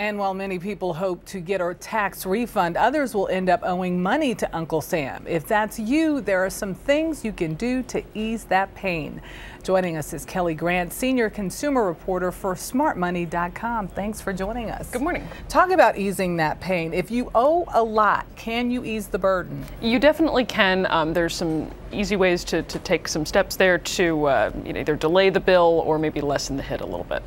And while many people hope to get a tax refund, others will end up owing money to Uncle Sam. If that's you, there are some things you can do to ease that pain. Joining us is Kelli Grant, senior consumer reporter for smartmoney.com. Thanks for joining us. Good morning. Talk about easing that pain. If you owe a lot, can you ease the burden? You definitely can. There's some easy ways to take some steps there to either delay the bill or maybe lessen the hit a little bit.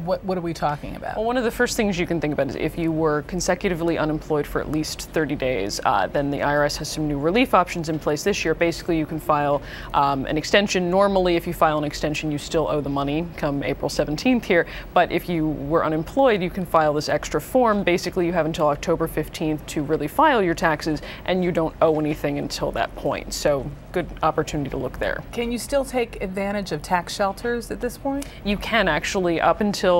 What are we talking about? Well, one of the first things you can think about is if you were consecutively unemployed for at least 30 days, then the IRS has some new relief options in place this year. Basically, you can file an extension. Normally, if you file an extension, you still owe the money come April 17th here. But if you were unemployed, you can file this extra form. Basically, you have until October 15th to really file your taxes, and you don't owe anything until that point. So, good opportunity to look there. Can you still take advantage of tax shelters at this point? You can actually, up until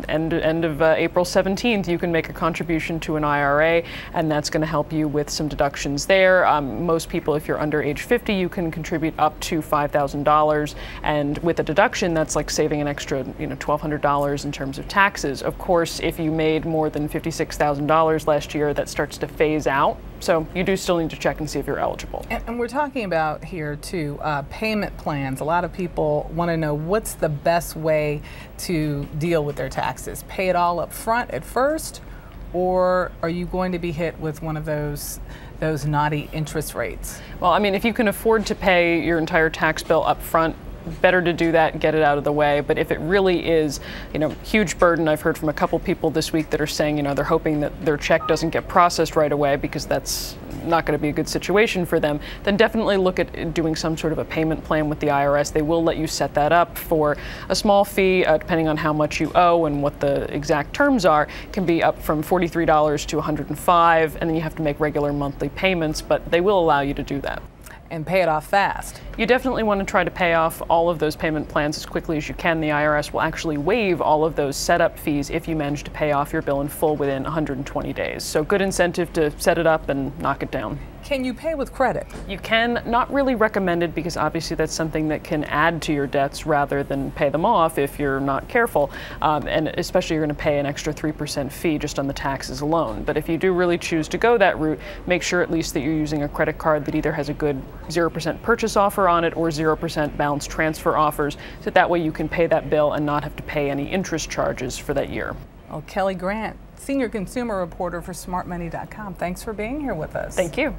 end of April 17th, you can make a contribution to an IRA, and that's going to help you with some deductions there. Most people, if you're under age 50, you can contribute up to $5,000, and with a deduction, that's like saving an extra, $1,200 in terms of taxes. Of course, if you made more than $56,000 last year, that starts to phase out. So you do still need to check and see if you're eligible. And we're talking about here too, payment plans. A lot of people want to know what's the best way to deal with their taxes. Pay it all up front at first, or are you going to be hit with one of those naughty interest rates? Well, I mean, if you can afford to pay your entire tax bill up front, better to do that and get it out of the way. But if it really is, huge burden, I've heard from a couple people this week that are saying, they're hoping that their check doesn't get processed right away because that's not going to be a good situation for them, then definitely look at doing some sort of a payment plan with the IRS. They will let you set that up for a small fee, depending on how much you owe and what the exact terms are. It can be up from $43 to $105, and then you have to make regular monthly payments, but they will allow you to do that. And pay it off fast. You definitely want to try to pay off all of those payment plans as quickly as you can. The IRS will actually waive all of those setup fees if you manage to pay off your bill in full within 120 days. So good incentive to set it up and knock it down. Can you pay with credit? You can. Not really recommended because obviously that's something that can add to your debts rather than pay them off if you're not careful. And especially you're going to pay an extra 3% fee just on the taxes alone. But if you do really choose to go that route, make sure at least that you're using a credit card that either has a good 0% purchase offer on it or 0% balance transfer offers, so that way you can pay that bill and not have to pay any interest charges for that year. Well, Kelli Grant, senior consumer reporter for smartmoney.com. Thanks for being here with us. Thank you.